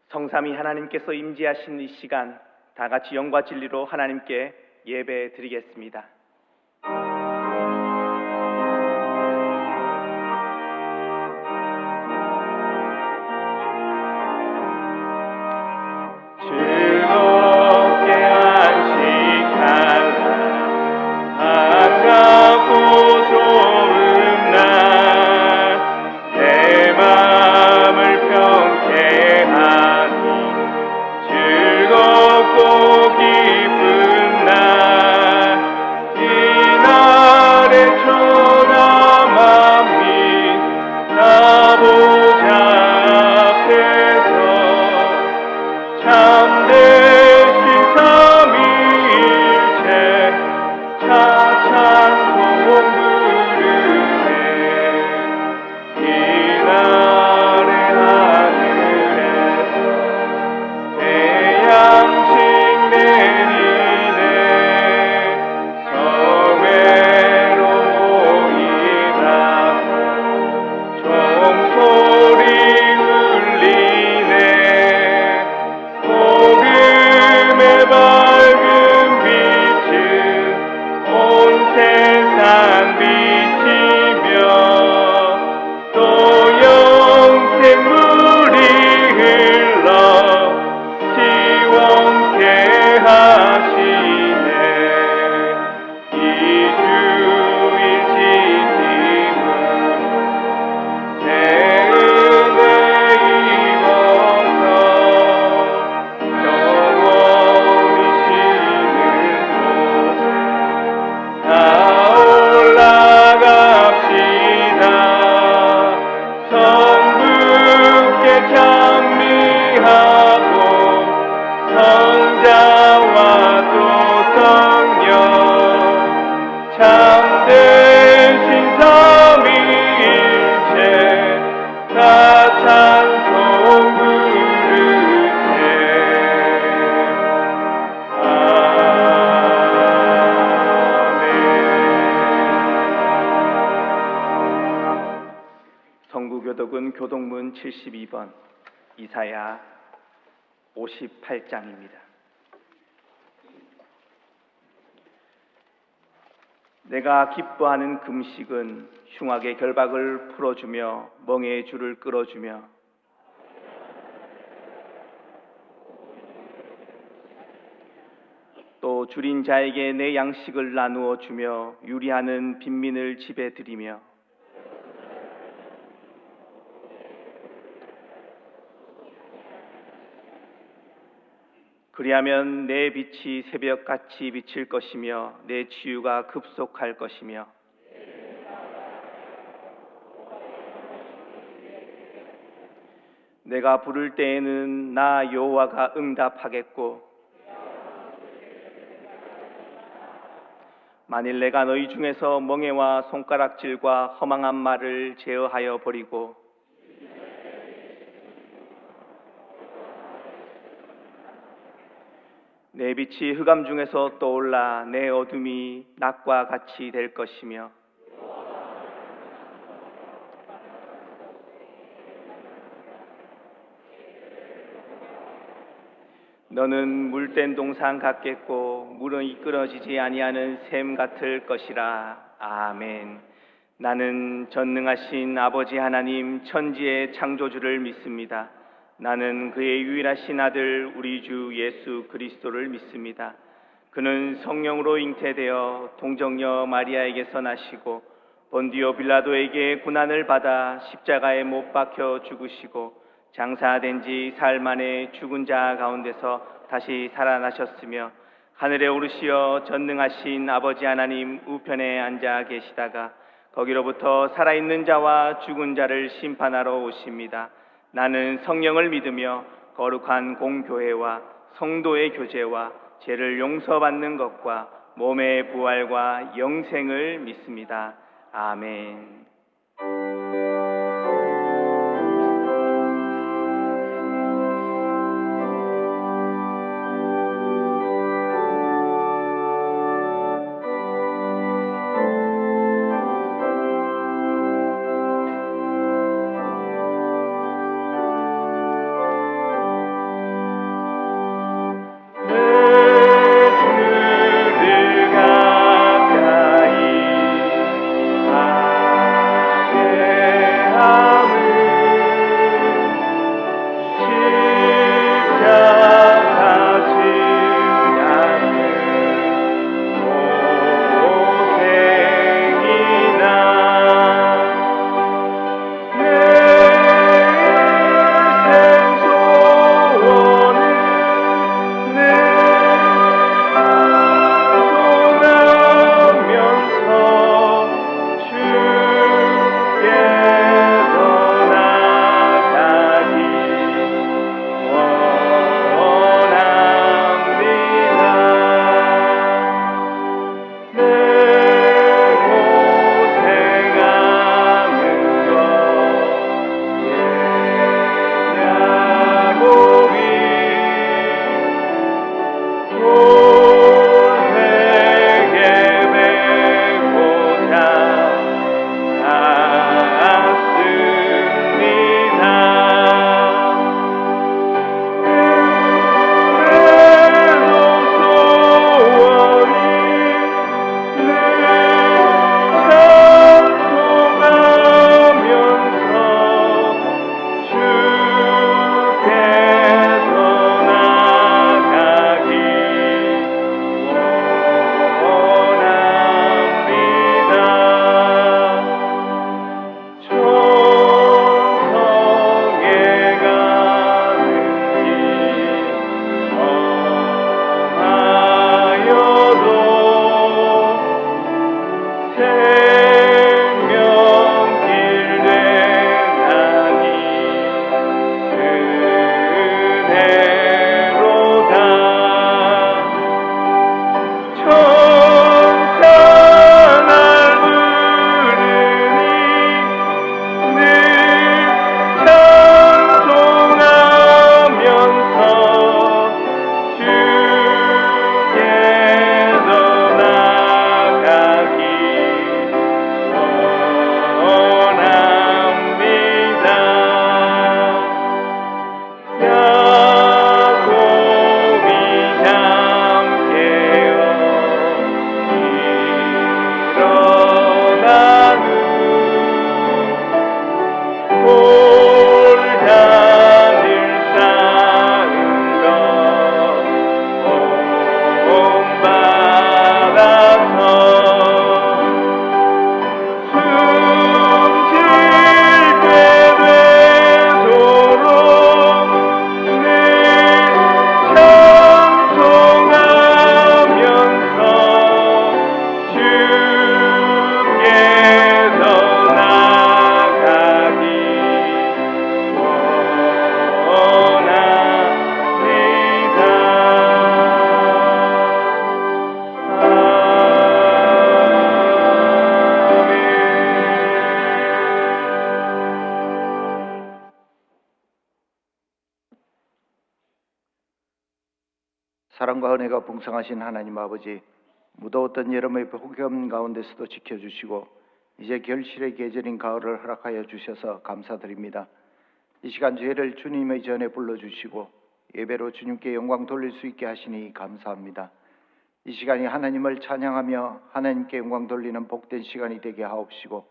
성삼위 하나님께서 임재하신 이 시간 다 같이 영과 진리로 하나님께 예배 드리겠습니다. 즐겁게 안식하라. 반갑고 좋은 날 내 마음을 평케 하니 즐겁고 기쁜 날 이 날의 천하 만민 다 보좌 앞에서 참되신 삼위일체 찬송 부르네. 이날의 하늘에서 태양식 내리네. 성회로 모이라고 종소리 울리네. 복음의 밝은 빛은 온 세상 비치며 또 영생물이 흘러 시원케 하시네. 이 주일 지킴은 새 은혜 입어서 영원히 쉬는 곳에 다 올라갑시다. 성부께 찬미하고 성자와 또 성령 참되신 삼위일체 다 찬송 부르세. 아멘. 성구교독은 교독문 72번, 이사야 58장입니다. 내가 기뻐하는 금식은 흉악의 결박을 풀어주며 멍에의 줄을 끌어주며 또 줄인 자에게 내 양식을 나누어 주며 유리하는 빈민을 집에 들이며 그리하면 내 빛이 새벽같이 비칠 것이며 내 치유가 급속할 것이며 내가 부를 때에는 나 여호와가 응답하겠고 만일 내가 너희 중에서 멍에와 손가락질과 허망한 말을 제어하여 버리고 내 빛이 흑암 중에서 떠올라 내 어둠이 낮과 같이 될 것이며 너는 물된 동산 같겠고 물은 이끌어지지 아니하는 샘 같을 것이라. 아멘. 나는 전능하신 아버지 하나님 천지의 창조주를 믿습니다. 나는 그의 유일하신 아들 우리 주 예수 그리스도를 믿습니다. 그는 성령으로 잉태되어 동정녀 마리아에게서 나시고 본디오 빌라도에게 고난을 받아 십자가에 못 박혀 죽으시고 장사된 지 사흘 만에 죽은 자 가운데서 다시 살아나셨으며 하늘에 오르시어 전능하신 아버지 하나님 우편에 앉아 계시다가 거기로부터 살아있는 자와 죽은 자를 심판하러 오십니다. 나는 성령을 믿으며 거룩한 공교회와 성도의 교제와 죄를 용서받는 것과 몸의 부활과 영생을 믿습니다. 아멘. 사랑과 은혜가 풍성하신 하나님 아버지, 무더웠던 여름의 폭염 가운데서도 지켜주시고 이제 결실의 계절인 가을을 허락하여 주셔서 감사드립니다. 이 시간 죄를 주님의 전에 불러주시고 예배로 주님께 영광 돌릴 수 있게 하시니 감사합니다. 이 시간이 하나님을 찬양하며 하나님께 영광 돌리는 복된 시간이 되게 하옵시고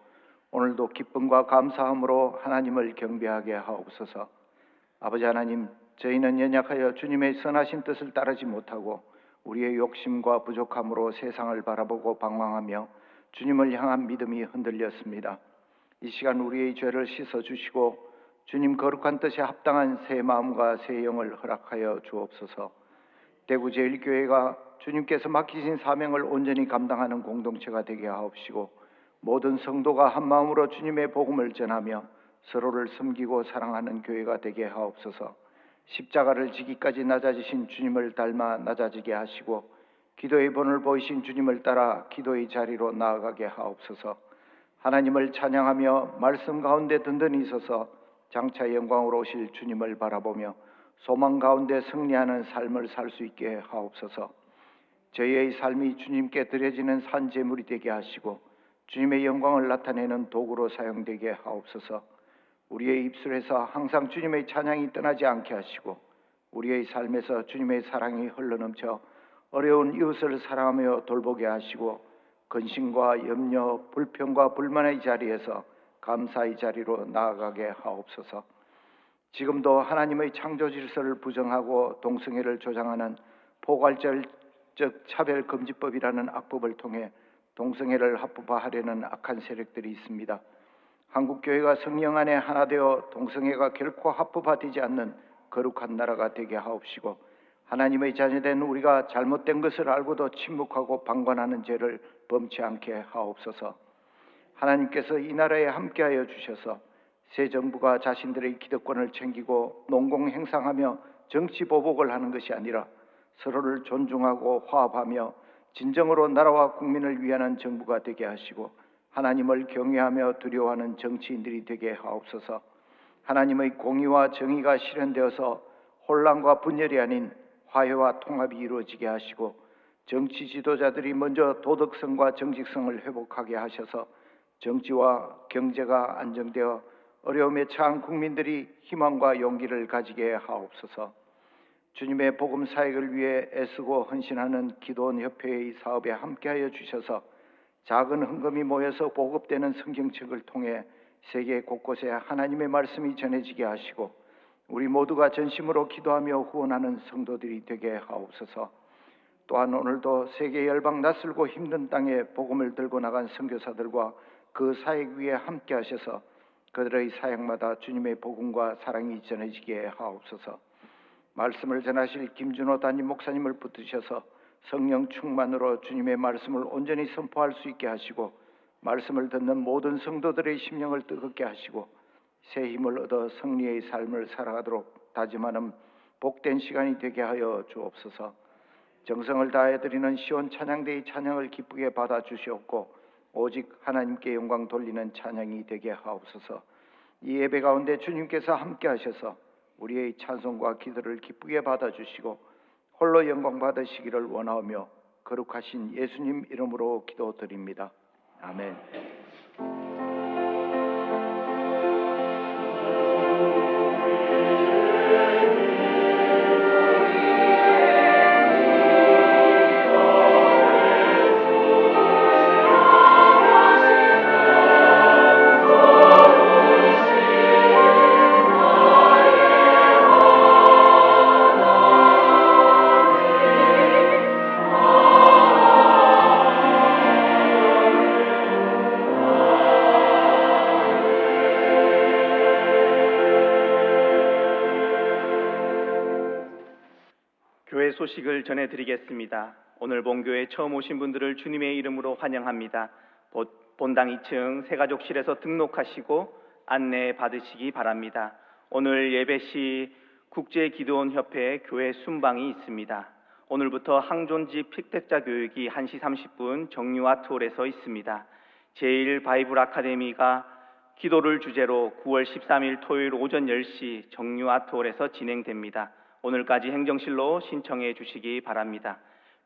오늘도 기쁨과 감사함으로 하나님을 경배하게 하옵소서. 아버지 하나님, 저희는 연약하여 주님의 선하신 뜻을 따르지 못하고 우리의 욕심과 부족함으로 세상을 바라보고 방황하며 주님을 향한 믿음이 흔들렸습니다. 이 시간 우리의 죄를 씻어주시고 주님 거룩한 뜻에 합당한 새 마음과 새 영을 허락하여 주옵소서. 대구제일교회가 주님께서 맡기신 사명을 온전히 감당하는 공동체가 되게 하옵시고 모든 성도가 한 마음으로 주님의 복음을 전하며 서로를 섬기고 사랑하는 교회가 되게 하옵소서. 십자가를 지기까지 낮아지신 주님을 닮아 낮아지게 하시고 기도의 본을 보이신 주님을 따라 기도의 자리로 나아가게 하옵소서. 하나님을 찬양하며 말씀 가운데 든든히 서서 장차 영광으로 오실 주님을 바라보며 소망 가운데 승리하는 삶을 살 수 있게 하옵소서. 저희의 삶이 주님께 드려지는 산제물이 되게 하시고 주님의 영광을 나타내는 도구로 사용되게 하옵소서. 우리의 입술에서 항상 주님의 찬양이 떠나지 않게 하시고 우리의 삶에서 주님의 사랑이 흘러넘쳐 어려운 이웃을 사랑하며 돌보게 하시고 근심과 염려, 불평과 불만의 자리에서 감사의 자리로 나아가게 하옵소서. 지금도 하나님의 창조 질서를 부정하고 동성애를 조장하는 포괄적 차별금지법이라는 악법을 통해 동성애를 합법화하려는 악한 세력들이 있습니다. 한국교회가 성령 안에 하나 되어 동성애가 결코 합법화되지 않는 거룩한 나라가 되게 하옵시고 하나님의 자녀된 우리가 잘못된 것을 알고도 침묵하고 방관하는 죄를 범치 않게 하옵소서. 하나님께서 이 나라에 함께하여 주셔서 새 정부가 자신들의 기득권을 챙기고 농공행상하며 정치보복을 하는 것이 아니라 서로를 존중하고 화합하며 진정으로 나라와 국민을 위하는 정부가 되게 하시고 하나님을 경외하며 두려워하는 정치인들이 되게 하옵소서. 하나님의 공의와 정의가 실현되어서 혼란과 분열이 아닌 화해와 통합이 이루어지게 하시고 정치 지도자들이 먼저 도덕성과 정직성을 회복하게 하셔서 정치와 경제가 안정되어 어려움에 처한 국민들이 희망과 용기를 가지게 하옵소서. 주님의 복음 사역을 위해 애쓰고 헌신하는 기도원 협회의 사업에 함께하여 주셔서 작은 헌금이 모여서 보급되는 성경책을 통해 세계 곳곳에 하나님의 말씀이 전해지게 하시고 우리 모두가 전심으로 기도하며 후원하는 성도들이 되게 하옵소서. 또한 오늘도 세계 열방 낯설고 힘든 땅에 복음을 들고 나간 선교사들과 그 사역 위에 함께 하셔서 그들의 사역마다 주님의 복음과 사랑이 전해지게 하옵소서. 말씀을 전하실 김준호 담임 목사님을 붙드셔서 성령 충만으로 주님의 말씀을 온전히 선포할 수 있게 하시고 말씀을 듣는 모든 성도들의 심령을 뜨겁게 하시고 새 힘을 얻어 승리의 삶을 살아가도록 다짐하는 복된 시간이 되게 하여 주옵소서. 정성을 다해 드리는 시온 찬양대의 찬양을 기쁘게 받아 주시옵고 오직 하나님께 영광 돌리는 찬양이 되게 하옵소서. 이 예배 가운데 주님께서 함께 하셔서 우리의 찬송과 기도를 기쁘게 받아 주시고 홀로 영광 받으시기를 원하오며 거룩하신 예수님 이름으로 기도드립니다. 아멘. 교회 소식을 전해드리겠습니다. 오늘 본교회 처음 오신 분들을 주님의 이름으로 환영합니다. 본당 2층 새가족실에서 등록하시고 안내 받으시기 바랍니다. 오늘 예배 시 국제기도원협회 교회 순방이 있습니다. 오늘부터 항존지 픽택자 교육이 1시 30분 정유아트홀에서 있습니다. 제1바이블 아카데미가 기도를 주제로 9월 13일 토요일 오전 10시 정유아트홀에서 진행됩니다. 오늘까지 행정실로 신청해 주시기 바랍니다.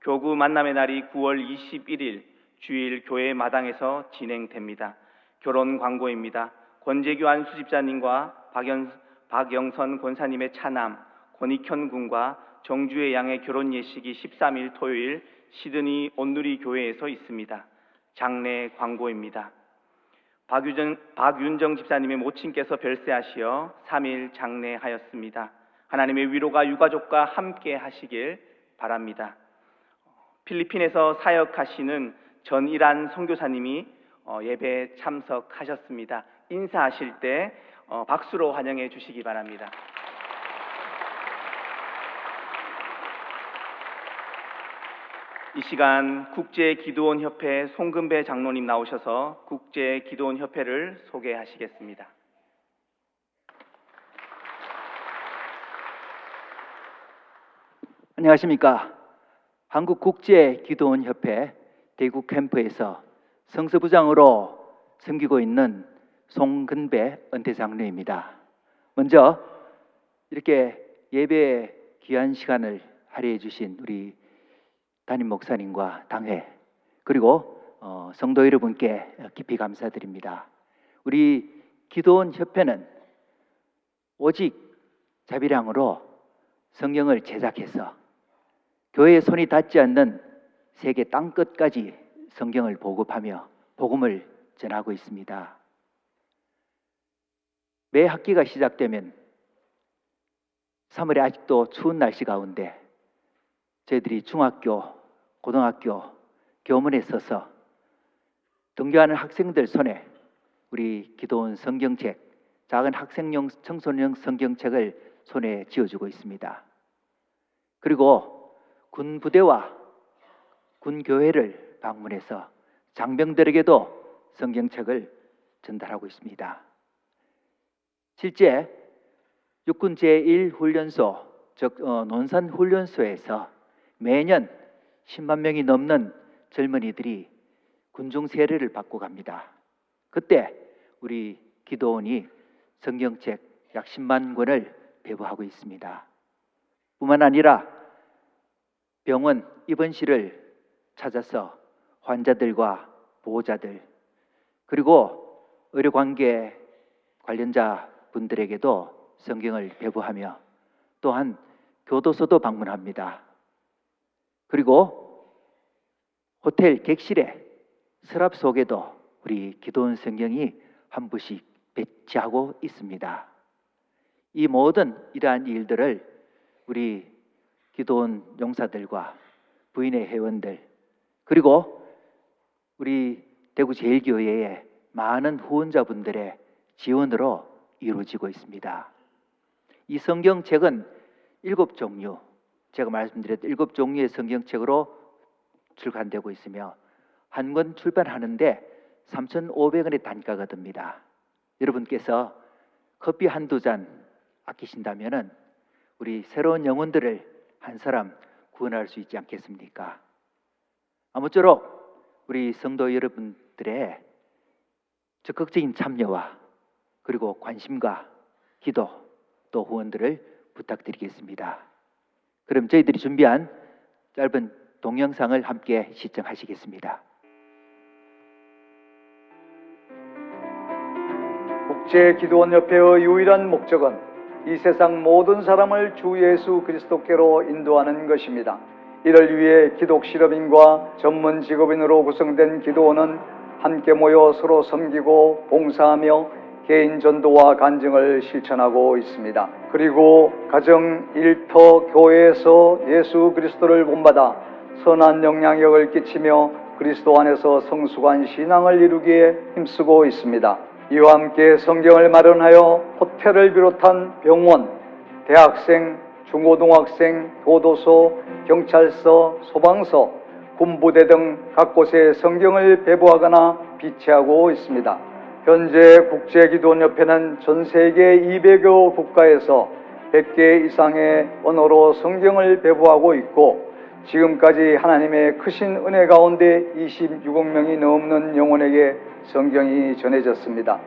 교구 만남의 날이 9월 21일 주일 교회 마당에서 진행됩니다. 결혼 광고입니다. 권재규 안수집사님과 박영선 권사님의 차남 권익현 군과 정주의 양의 결혼 예식이 13일 토요일 시드니 온누리 교회에서 있습니다. 장례 광고입니다. 박윤정 집사님의 모친께서 별세하시어 3일 장례하였습니다. 하나님의 위로가 유가족과 함께 하시길 바랍니다. 필리핀에서 사역하시는 전일한 선교사님이 예배에 참석하셨습니다. 인사하실 때 박수로 환영해 주시기 바랍니다. 이 시간 국제기도원협회 송금배 장로님 나오셔서 국제기도원협회를 소개하시겠습니다. 안녕하십니까. 한국국제기도원협회 대구 캠프에서 성서부장으로 섬기고 있는 송근배 은퇴장로입니다. 먼저 이렇게 예배의 귀한 시간을 할애해 주신 우리 담임 목사님과 당회 그리고 성도 여러분께 깊이 감사드립니다. 우리 기도원협회는 오직 자비량으로 성경을 제작해서 교회의 손이 닿지 않는 세계 땅끝까지 성경을 보급하며 복음을 전하고 있습니다. 매 학기가 시작되면 3월에 아직도 추운 날씨 가운데 저희들이 중학교, 고등학교 교문에 서서 등교하는 학생들 손에 우리 기도원 성경책, 작은 학생용, 청소년 성경책을 손에 쥐어주고 있습니다. 그리고 군 부대와 군 교회를 방문해서 장병들에게도 성경책을 전달하고 있습니다. 실제 육군 제1훈련소, 즉 논산훈련소에서 매년 10만 명이 넘는 젊은이들이 군중 세례를 받고 갑니다. 그때 우리 기도원이 성경책 약 10만 권을 배부하고 있습니다. 뿐만 아니라 병원 입원실을 찾아서 환자들과 보호자들 그리고 의료관계 관련자 분들에게도 성경을 배부하며 또한 교도소도 방문합니다. 그리고 호텔 객실에 서랍 속에도 우리 기도원 성경이 한 부씩 배치하고 있습니다. 이 모든 이러한 일들을 우리 기도원 용사들과 부인의 회원들 그리고 우리 대구 제1교회의 많은 후원자분들의 지원으로 이루어지고 있습니다. 이 성경책은 7종류, 제가 말씀드렸던 7종류의 성경책으로 출간되고 있으며 한 권 출판하는데 3,500원의 단가가 듭니다. 여러분께서 커피 한두 잔 아끼신다면 우리 새로운 영혼들을 한 사람 구원할 수 있지 않겠습니까? 아무쪼록 우리 성도 여러분들의 적극적인 참여와 그리고 관심과 기도 또 후원들을 부탁드리겠습니다. 그럼 저희들이 준비한 짧은 동영상을 함께 시청하시겠습니다. 국제기도원협회의 유일한 목적은 이 세상 모든 사람을 주 예수 그리스도께로 인도하는 것입니다. 이를 위해 기독실업인과 전문 직업인으로 구성된 기도원은 함께 모여 서로 섬기고 봉사하며 개인 전도와 간증을 실천하고 있습니다. 그리고 가정, 일터, 교회에서 예수 그리스도를 본받아 선한 영향력을 끼치며 그리스도 안에서 성숙한 신앙을 이루기에 힘쓰고 있습니다. 이와 함께 성경을 마련하여 호텔을 비롯한 병원, 대학생, 중고등학생, 교도소, 경찰서, 소방서, 군부대 등 각 곳에 성경을 배부하거나 비치하고 있습니다. 현재 국제기도원협회는 전 세계 200여 국가에서 100개 이상의 언어로 성경을 배부하고 있고 지금까지 하나님의 크신 은혜 가운데 26억 명이 넘는 영혼에게 성경이 전해졌습니다.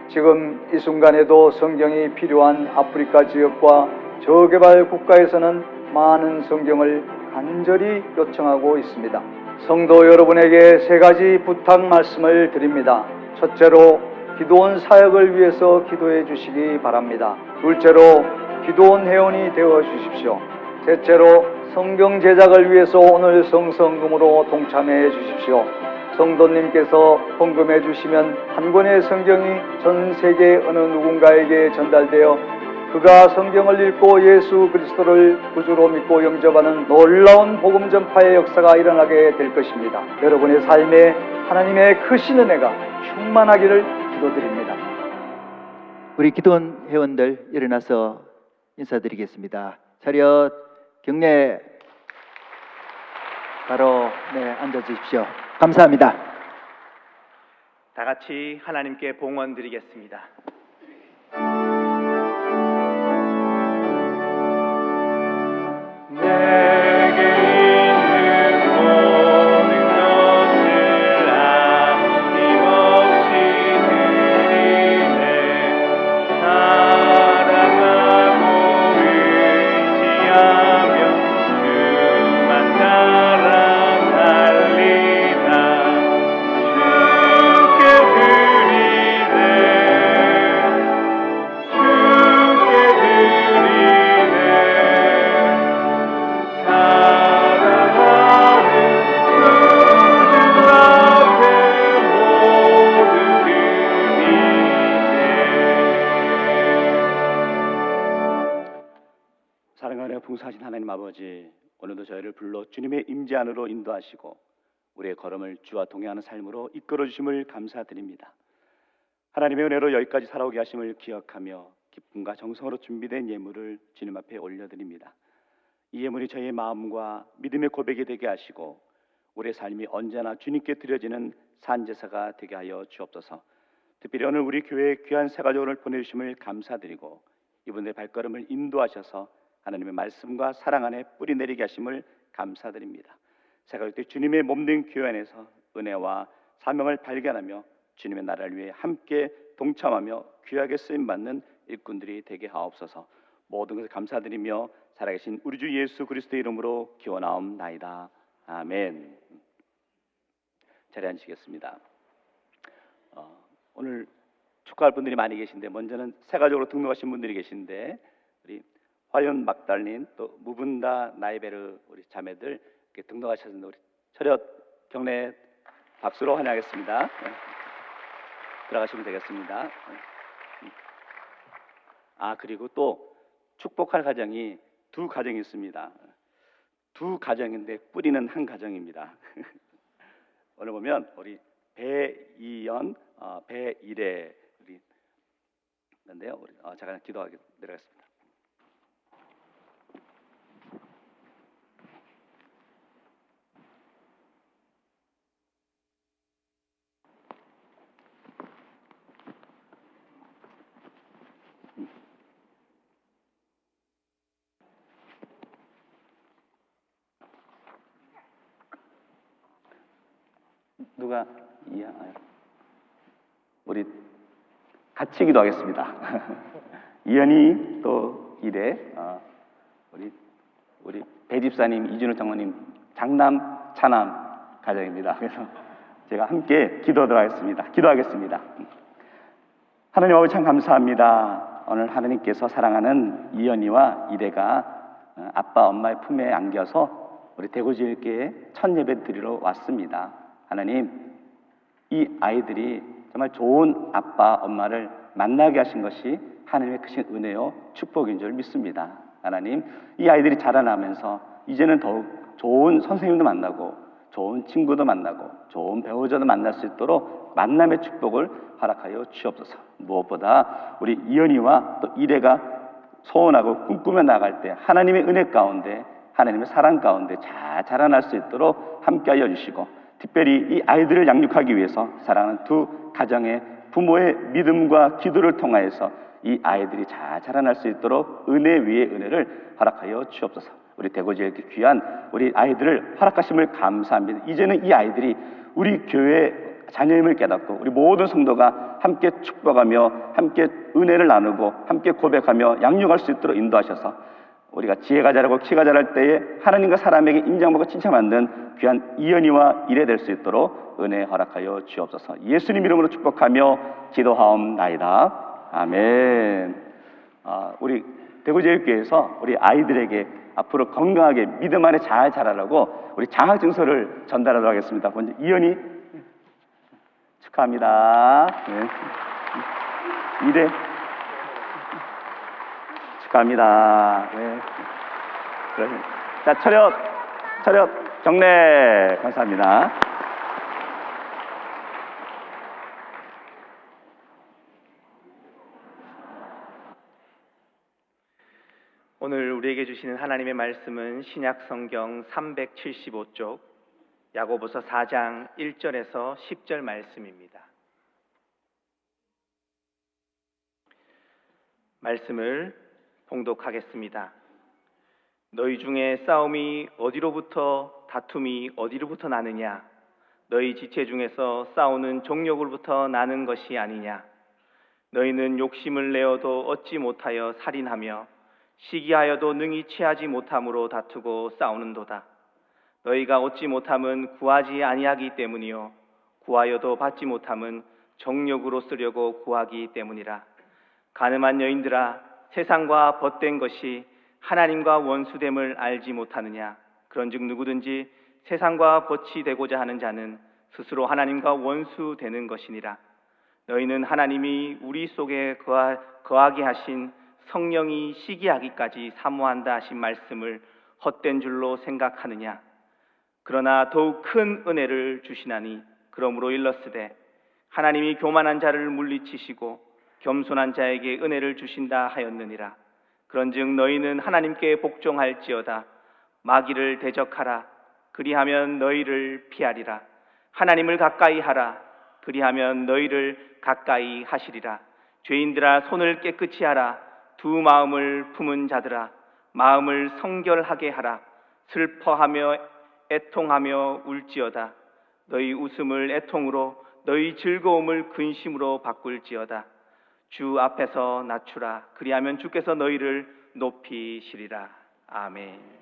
지금 이 순간에도 성경이 필요한 아프리카 지역과 저개발 국가에서는 많은 성경을 간절히 요청하고 있습니다. 성도 여러분에게 세 가지 부탁 말씀을 드립니다. 첫째로 기도원 사역을 위해서 기도해 주시기 바랍니다. 둘째로 기도원 회원이 되어 주십시오. 셋째로 성경 제작을 위해서 오늘 성성금으로 동참해 주십시오. 성도님께서 헌금해 주시면 한 권의 성경이 전 세계 어느 누군가에게 전달되어 그가 성경을 읽고 예수 그리스도를 구주로 믿고 영접하는 놀라운 복음 전파의 역사가 일어나게 될 것입니다. 여러분의 삶에 하나님의 크신 은혜가 충만하기를 기도드립니다. 우리 기도원 회원들 일어나서 인사드리겠습니다. 차렷 경례. 바로 앉아 주십시오. 감사합니다. 다 같이 하나님께 봉헌 드리겠습니다. 사랑하며 풍성하신 하나님 아버지, 오늘도 저희를 불러 주님의 임재 안으로 인도하시고 우리의 걸음을 주와 동행하는 삶으로 이끌어 주심을 감사드립니다. 하나님의 은혜로 여기까지 살아오게 하심을 기억하며 기쁨과 정성으로 준비된 예물을 주님 앞에 올려드립니다. 이 예물이 저희의 마음과 믿음의 고백이 되게 하시고 우리의 삶이 언제나 주님께 드려지는 산제사가 되게 하여 주옵소서. 특별히 오늘 우리 교회에 귀한 새 가족을 보내주심을 감사드리고 이분들의 발걸음을 인도하셔서 하나님의 말씀과 사랑 안에 뿌리 내리게 하심을 감사드립니다. 새 가족들 주님의 몸된 교회 안에서 은혜와 사명을 발견하며 주님의 나라를 위해 함께 동참하며 귀하게 쓰임받는 일꾼들이 되게 하옵소서. 모든 것을 감사드리며 살아계신 우리 주 예수 그리스도의 이름으로 기원하옵나이다. 아멘. 자리에 앉으시겠습니다. 오늘 축하할 분들이 많이 계신데 먼저는 새 가족으로 등록하신 분들이 계신데 우리 화연 막달린 또 무분다 나이베르 우리 자매들 이렇게 등록하셨는데 우리 차렷 경례 박수로 환영하겠습니다. 네. 들어가시면 되겠습니다. 그리고 또 축복할 가정이 두 가정이 있습니다. 두 가정인데 뿌리는 한 가정입니다. 오늘 보면 우리 배이연, 배일애 우리 있는데요. 우리 잠깐 기도하게 내려가겠습니다. 누가 우리 같이 기도하겠습니다. 이연이 또 이래 우리 배집사님 이준호 장로님 장남 차남 가정입니다. 그래서 제가 함께 기도하겠습니다. 하나님 아버지 참 감사합니다. 오늘 하나님께서 사랑하는 이연이와 이래가 아빠 엄마의 품에 안겨서 우리 대구지일교회 첫 예배 드리러 왔습니다. 하나님, 이 아이들이 정말 좋은 아빠, 엄마를 만나게 하신 것이 하나님의 크신 은혜요 축복인 줄 믿습니다. 하나님, 이 아이들이 자라나면서 이제는 더욱 좋은 선생님도 만나고 좋은 친구도 만나고 좋은 배우자도 만날 수 있도록 만남의 축복을 허락하여 주옵소서. 무엇보다 우리 이연이와 또 이래가 소원하고 꿈꾸며 나갈 때 하나님의 은혜 가운데 하나님의 사랑 가운데 잘 자라날 수 있도록 함께하여 주시고 특별히 이 아이들을 양육하기 위해서 사랑하는 두 가정의 부모의 믿음과 기도를 통하여서 이 아이들이 잘 자라날 수 있도록 은혜 위에 은혜를 허락하여 주옵소서. 우리 대구지역의 귀한 우리 아이들을 허락하심을 감사합니다. 이제는 이 아이들이 우리 교회 자녀임을 깨닫고 우리 모든 성도가 함께 축복하며 함께 은혜를 나누고 함께 고백하며 양육할 수 있도록 인도하셔서 우리가 지혜가 자라고 키가 자랄 때에 하나님과 사람에게 인정받고 칭찬받는 귀한 이연이와 일에 될 수 있도록 은혜 허락하여 주옵소서. 예수님 이름으로 축복하며 기도하옵나이다. 아멘. 우리 대구제일교회에서 우리 아이들에게 앞으로 건강하게 믿음 안에 잘 자라라고 우리 장학 증서를 전달하도록 하겠습니다. 먼저 이연이 축하합니다. 네. 이래 축하합니다. 네. 자, 차렷, 경례. 감사합니다. 오늘 우리에게 주시는 하나님의 말씀은 신약 성경 375쪽 야고보서 4장 1절에서 10절 말씀입니다. 말씀을 봉독하겠습니다. 너희 중에 싸움이 어디로부터 다툼이 어디로부터 나느냐? 너희 지체 중에서 싸우는 정욕으로부터 나는 것이 아니냐? 너희는 욕심을 내어도 얻지 못하여 살인하며 시기하여도 능히 취하지 못함으로 다투고 싸우는도다. 너희가 얻지 못함은 구하지 아니하기 때문이요 구하여도 받지 못함은 정욕으로 쓰려고 구하기 때문이라. 가늠한 여인들아, 세상과 벗된 것이 하나님과 원수됨을 알지 못하느냐? 그런즉 누구든지 세상과 벗이 되고자 하는 자는 스스로 하나님과 원수되는 것이니라. 너희는 하나님이 우리 속에 거하게 하신 성령이 시기하기까지 사모한다 하신 말씀을 헛된 줄로 생각하느냐? 그러나 더욱 큰 은혜를 주시나니 그러므로 일렀으되 하나님이 교만한 자를 물리치시고 겸손한 자에게 은혜를 주신다 하였느니라. 그런즉 너희는 하나님께 복종할지어다. 마귀를 대적하라. 그리하면 너희를 피하리라. 하나님을 가까이 하라. 그리하면 너희를 가까이 하시리라. 죄인들아, 손을 깨끗이 하라. 두 마음을 품은 자들아, 마음을 성결하게 하라. 슬퍼하며 애통하며 울지어다. 너희 웃음을 애통으로, 너희 즐거움을 근심으로 바꿀지어다. 주 앞에서 낮추라. 그리하면 주께서 너희를 높이시리라. 아멘.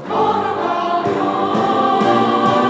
걸어가며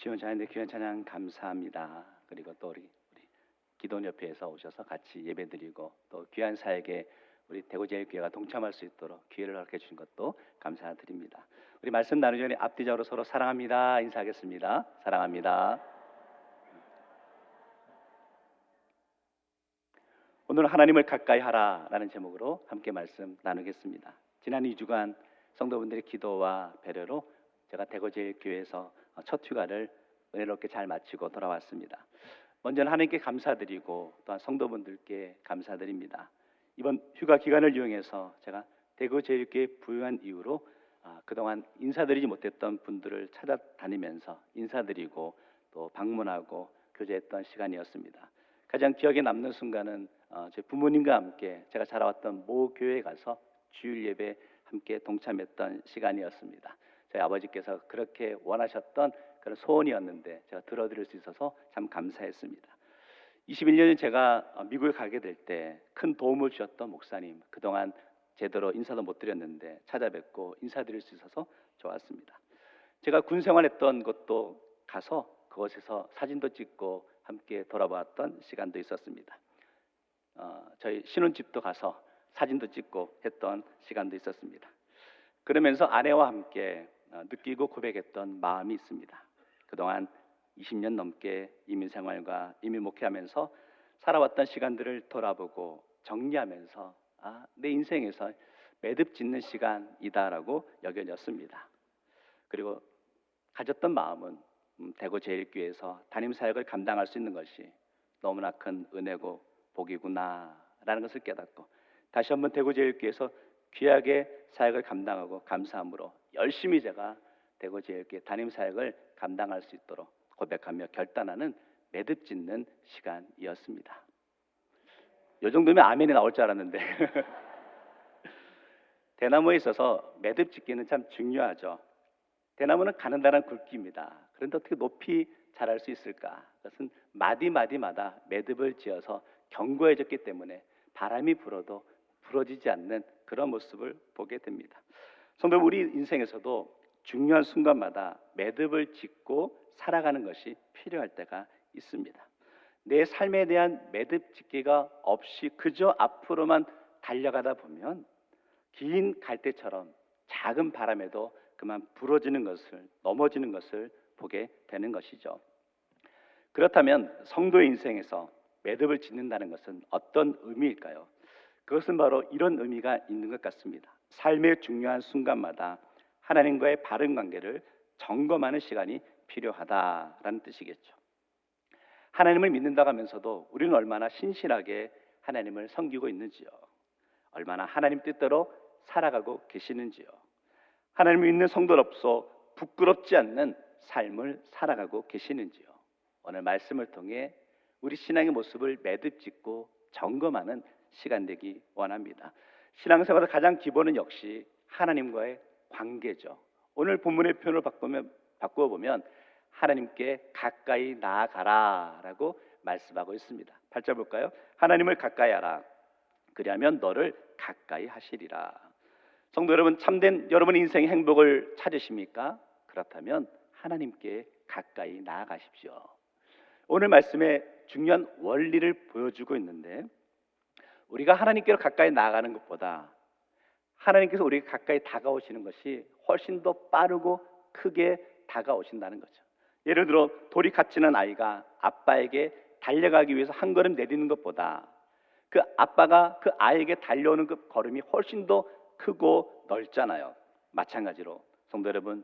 귀한 찬양인데 귀한 찬양 감사합니다. 그리고 또 우리 기도협회에서 오셔서 같이 예배드리고 또 귀한 사역에 우리 대구제일교회가 동참할 수 있도록 기회를 허락해 주신 것도 감사드립니다. 우리 말씀 나누기 전에 앞뒤적으로 서로 사랑합니다 인사하겠습니다. 사랑합니다. 오늘 하나님을 가까이 하라라는 제목으로 함께 말씀 나누겠습니다. 지난 2주간 성도분들의 기도와 배려로 제가 대구제일교회에서 첫 휴가를 은혜롭게 잘 마치고 돌아왔습니다. 먼저는 하나님께 감사드리고 또한 성도분들께 감사드립니다. 이번 휴가 기간을 이용해서 제가 대구제일교회 부유한 이후로 그동안 인사드리지 못했던 분들을 찾아다니면서 인사드리고 또 방문하고 교제했던 시간이었습니다. 가장 기억에 남는 순간은 제 부모님과 함께 제가 자라왔던 모 교회에 가서 주일 예배 함께 동참했던 시간이었습니다. 저희 아버지께서 그렇게 원하셨던 그런 소원이었는데 제가 들어드릴 수 있어서 참 감사했습니다. 21년 전 제가 미국에 가게 될 때 큰 도움을 주셨던 목사님, 그동안 제대로 인사도 못 드렸는데 찾아뵙고 인사드릴 수 있어서 좋았습니다. 제가 군 생활했던 곳도 가서 그곳에서 사진도 찍고 함께 돌아봤던 시간도 있었습니다. 저희 신혼집도 가서 사진도 찍고 했던 시간도 있었습니다. 그러면서 아내와 함께 느끼고 고백했던 마음이 있습니다. 그동안 20년 넘게 이민생활과 이민목회하면서 살아왔던 시간들을 돌아보고 정리하면서 내 인생에서 매듭 짓는 시간이다라고 여겨졌습니다. 그리고 가졌던 마음은 대구제일교회에서 담임사역을 감당할 수 있는 것이 너무나 큰 은혜고 복이구나라는 것을 깨닫고 다시 한번 대구제일교회에서 귀하게 사역을 감당하고 감사함으로 열심히 제가 대구제일교회 담임사역을 감당할 수 있도록 고백하며 결단하는 매듭 짓는 시간이었습니다. 이 정도면 아멘이 나올 줄 알았는데 대나무에 있어서 매듭 짓기는 참 중요하죠. 대나무는 가는다란 굵기입니다. 그런데 어떻게 높이 자랄 수 있을까? 그것은 마디마디마다 매듭을 지어서 견고해졌기 때문에 바람이 불어도 부러지지 않는 그런 모습을 보게 됩니다. 성도 우리 인생에서도 중요한 순간마다 매듭을 짓고 살아가는 것이 필요할 때가 있습니다. 내 삶에 대한 매듭 짓기가 없이 그저 앞으로만 달려가다 보면 긴 갈대처럼 작은 바람에도 그만 부러지는 것을, 넘어지는 것을 보게 되는 것이죠. 그렇다면 성도의 인생에서 매듭을 짓는다는 것은 어떤 의미일까요? 그것은 바로 이런 의미가 있는 것 같습니다. 삶의 중요한 순간마다 하나님과의 바른 관계를 점검하는 시간이 필요하다라는 뜻이겠죠. 하나님을 믿는다고 하면서도 우리는 얼마나 신실하게 하나님을 섬기고 있는지요. 얼마나 하나님 뜻대로 살아가고 계시는지요. 하나님을 믿는 성도로서 부끄럽지 않는 삶을 살아가고 계시는지요. 오늘 말씀을 통해 우리 신앙의 모습을 매듭 짓고 점검하는 시간 되기 원합니다. 신앙생활의 가장 기본은 역시 하나님과의 관계죠. 오늘 본문의 표현을 바꾸어 보면 하나님께 가까이 나아가라라고 말씀하고 있습니다. 8절 볼까요? 하나님을 가까이 하라. 그리하면 너를 가까이 하시리라. 성도 여러분, 참된 여러분의 인생의 행복을 찾으십니까? 그렇다면 하나님께 가까이 나아가십시오. 오늘 말씀에 중요한 원리를 보여주고 있는데 우리가 하나님께로 가까이 나아가는 것보다 하나님께서 우리에게 가까이 다가오시는 것이 훨씬 더 빠르고 크게 다가오신다는 거죠. 예를 들어 돌이 갇히는 아이가 아빠에게 달려가기 위해서 한 걸음 내딛는 것보다 그 아빠가 그 아이에게 달려오는 그 걸음이 훨씬 더 크고 넓잖아요. 마찬가지로 성도 여러분,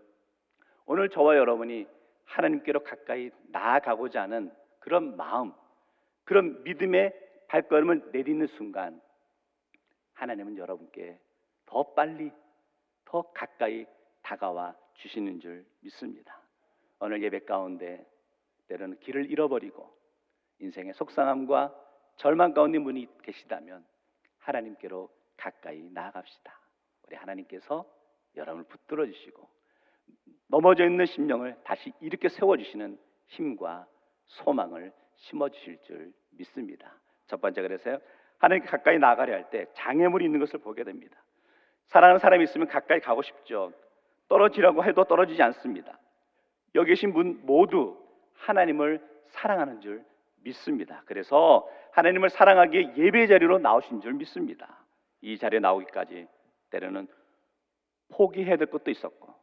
오늘 저와 여러분이 하나님께로 가까이 나아가고자 하는 그런 마음, 그런 믿음의 발걸음을 내딛는 순간 하나님은 여러분께 더 빨리, 더 가까이 다가와 주시는 줄 믿습니다. 오늘 예배 가운데 때로는 길을 잃어버리고 인생의 속상함과 절망 가운데 분이 계시다면 하나님께로 가까이 나아갑시다. 우리 하나님께서 여러분을 붙들어 주시고 넘어져 있는 심령을 다시 일으켜 세워주시는 힘과 소망을 심어주실 줄 믿습니다. 첫 번째, 그래서요, 하나님께 가까이 나아가려 할 때 장애물이 있는 것을 보게 됩니다. 사랑하는 사람이 있으면 가까이 가고 싶죠. 떨어지라고 해도 떨어지지 않습니다. 여기 계신 분 모두 하나님을 사랑하는 줄 믿습니다. 그래서 하나님을 사랑하기에 예배 자리로 나오신 줄 믿습니다. 이 자리에 나오기까지 때로는 포기해야 될 것도 있었고,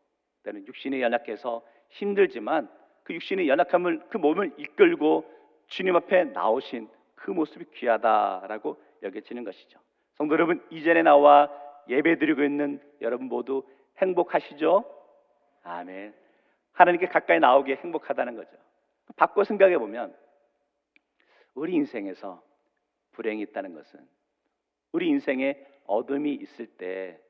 때로는 육신이 연약해서 힘들지만 그 육신의 연약함을, 그 몸을 이끌고 주님 앞에 나오신 그 모습이 귀하다라고 여겨지는 것이죠. 성도 여러분, 이전에 나와 예배드리고 있는 여러분 모두 행복하시죠? 아멘. 하나님께 가까이 나오기에 행복하다는 거죠. 바꿔 생각해 보면 우리 인생에서 불행이 있다는 것은, 우리 인생에 어둠이 있을 때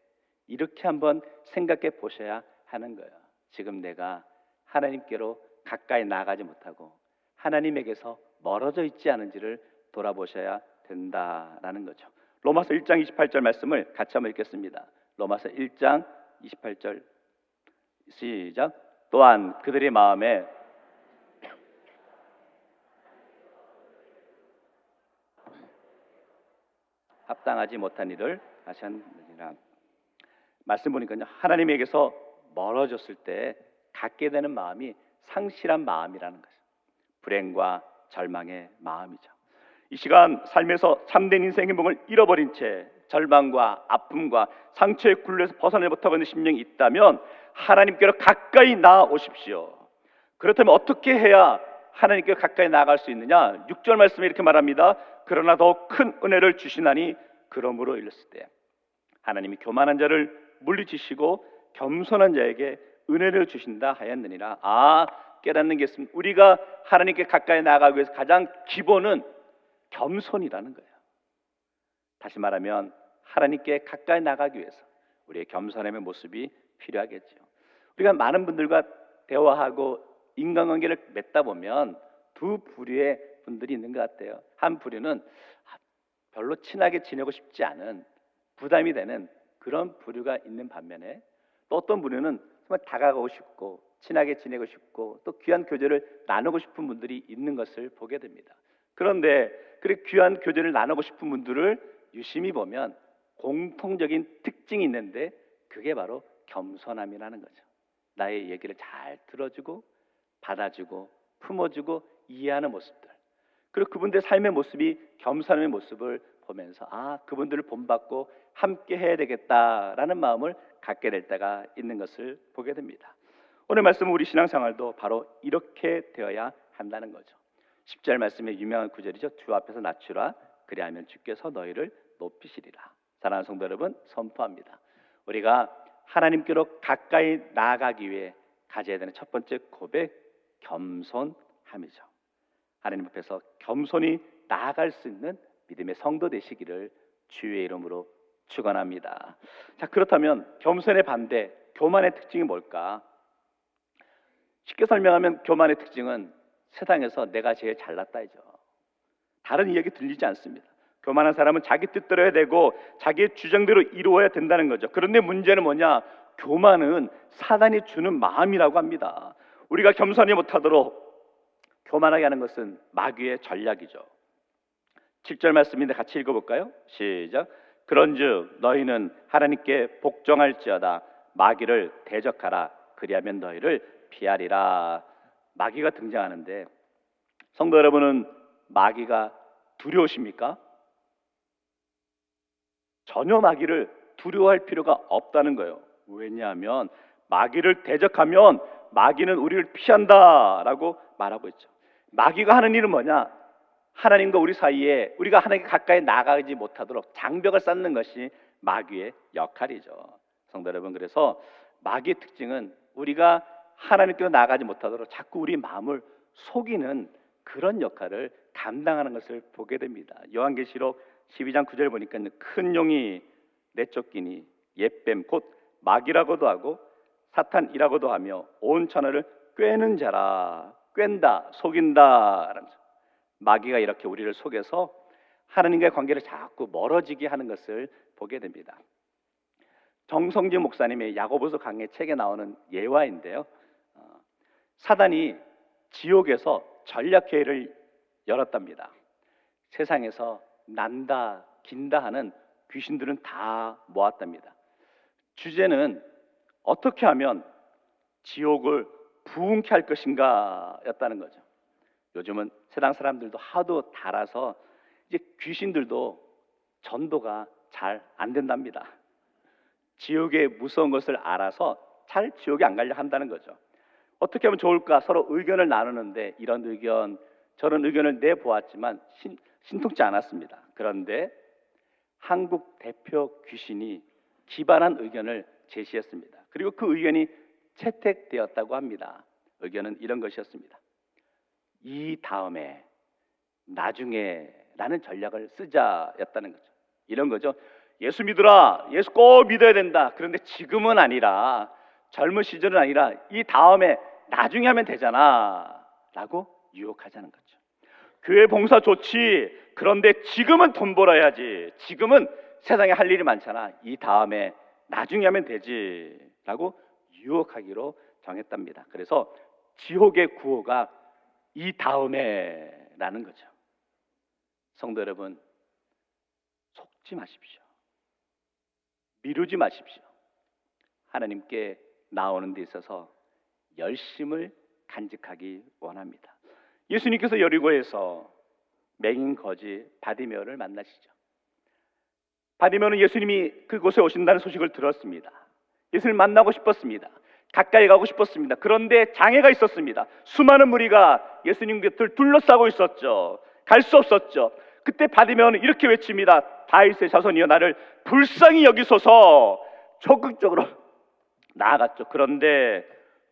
이렇게 한번 생각해 보셔야 하는 거예요. 지금 내가 하나님께로 가까이 나가지 못하고 하나님에게서 멀어져 있지 않은지를 돌아보셔야 된다라는 거죠. 로마서 1장 28절 말씀을 같이 한번 읽겠습니다. 로마서 1장 28절 시작. 또한 그들의 마음에 합당하지 못한 일을 하셨느니라. 말씀 보니까요, 하나님에게서 멀어졌을 때 갖게 되는 마음이 상실한 마음이라는 거죠. 불행과 절망의 마음이죠. 이 시간 삶에서 참된 인생 행복을 잃어버린 채 절망과 아픔과 상처에 굴려서 벗어나지 못하고 있는 심령이 있다면 하나님께로 가까이 나아오십시오. 그렇다면 어떻게 해야 하나님께 가까이 나아갈 수 있느냐? 6절 말씀에 이렇게 말합니다. 그러나 더 큰 은혜를 주시나니 그러므로 일렀을 때 하나님이 교만한 자를 물리치시고 겸손한 자에게 은혜를 주신다 하였느니라. 깨닫는 게 있습니다. 우리가 하나님께 가까이 나아가기 위해서 가장 기본은 겸손이라는 거예요. 다시 말하면 하나님께 가까이 나가기 위해서 우리의 겸손함의 모습이 필요하겠죠. 우리가 많은 분들과 대화하고 인간관계를 맺다 보면 두 부류의 분들이 있는 것 같아요. 한 부류는 별로 친하게 지내고 싶지 않은, 부담이 되는 그런 부류가 있는 반면에, 또 어떤 부류는 정말 다가가고 싶고 친하게 지내고 싶고 또 귀한 교제를 나누고 싶은 분들이 있는 것을 보게 됩니다. 그런데 그렇게 귀한 교제를 나누고 싶은 분들을 유심히 보면 공통적인 특징이 있는데 그게 바로 겸손함이라는 거죠. 나의 얘기를 잘 들어주고 받아주고 품어주고 이해하는 모습들, 그리고 그분들의 삶의 모습이 겸손함의 모습을 보면서 그분들을 본받고 함께 해야 되겠다라는 마음을 갖게 될 때가 있는 것을 보게 됩니다. 오늘 말씀은 우리 신앙생활도 바로 이렇게 되어야 한다는 거죠. 10절 말씀의 유명한 구절이죠. 주 앞에서 낮추라 그리하면 주께서 너희를 높이시리라. 사랑하는 성도 여러분, 선포합니다. 우리가 하나님께로 가까이 나아가기 위해 가져야 되는 첫 번째 고백, 겸손함이죠. 하나님 앞에서 겸손히 나아갈 수 있는 믿음의 성도 되시기를 주의 이름으로 축원합니다. 자, 그렇다면 겸손의 반대, 교만의 특징이 뭘까? 쉽게 설명하면 교만의 특징은 세상에서 내가 제일 잘났다이죠. 다른 이야기 들리지 않습니다. 교만한 사람은 자기 뜻대로 해야 되고 자기의 주장대로 이루어야 된다는 거죠. 그런데 문제는 뭐냐? 교만은 사단이 주는 마음이라고 합니다. 우리가 겸손히 못하도록 교만하게 하는 것은 마귀의 전략이죠. 7절 말씀인데 같이 읽어볼까요? 시작. 그런즉 너희는 하나님께 복종할지어다 마귀를 대적하라 그리하면 너희를 피하리라. 마귀가 등장하는데 성도 여러분은 마귀가 두려우십니까? 전혀 마귀를 두려워할 필요가 없다는 거예요. 왜냐하면 마귀를 대적하면 마귀는 우리를 피한다라고 말하고 있죠. 마귀가 하는 일은 뭐냐? 하나님과 우리 사이에 우리가 하나님께 가까이 나가지 못하도록 장벽을 쌓는 것이 마귀의 역할이죠. 성도 여러분, 그래서 마귀의 특징은 우리가 하나님께로 나가지 못하도록 자꾸 우리 마음을 속이는 그런 역할을 감당하는 것을 보게 됩니다. 요한계시록 12장 9절 보니까 큰 용이 내쫓기니 옛뱀 곧 마귀라고도 하고 사탄이라고도 하며 온 천하를 꿰는 자라. 꿰는다, 속인다. 마귀가 이렇게 우리를 속여서 하나님과의 관계를 자꾸 멀어지게 하는 것을 보게 됩니다. 정성재 목사님의 야고보서 강해 책에 나오는 예화인데요. 사단이 지옥에서 전략회의를 열었답니다. 세상에서 난다, 긴다 하는 귀신들은 다 모았답니다. 주제는 어떻게 하면 지옥을 부흥케 할 것인가 였다는 거죠. 요즘은 세상 사람들도 하도 달아서 이제 귀신들도 전도가 잘 안 된답니다. 지옥의 무서운 것을 알아서 잘 지옥에 안 가려 한다는 거죠. 어떻게 하면 좋을까 서로 의견을 나누는데 이런 의견 저런 의견을 내보았지만 신통치 않았습니다. 그런데 한국 대표 귀신이 기발한 의견을 제시했습니다. 그리고 그 의견이 채택되었다고 합니다. 의견은 이런 것이었습니다. 이 다음에 나중에 라는 전략을 쓰자였다는 거죠. 이런 거죠. 예수 믿으라. 예수 꼭 믿어야 된다. 그런데 지금은 아니라 젊은 시절은 아니라 이 다음에 나중에 하면 되잖아 라고 유혹하자는 거죠. 교회 봉사 좋지. 그런데 지금은 돈 벌어야지. 지금은 세상에 할 일이 많잖아. 이 다음에 나중에 하면 되지 라고 유혹하기로 정했답니다. 그래서 지옥의 구호가 이 다음에 라는 거죠. 성도 여러분, 속지 마십시오. 미루지 마십시오. 하나님께 나오는 데 있어서 열심을 간직하기 원합니다. 예수님께서 여리고에서 맹인 거지 바디메오를 만나시죠. 바디메오는 예수님이 그곳에 오신다는 소식을 들었습니다. 예수님을 만나고 싶었습니다. 가까이 가고 싶었습니다. 그런데 장애가 있었습니다. 수많은 무리가 예수님 곁을 둘러싸고 있었죠. 갈 수 없었죠. 그때 바디메오는 이렇게 외칩니다. 다윗의 자손이여 나를 불쌍히 여기소서. 적극적으로 나아갔죠. 그런데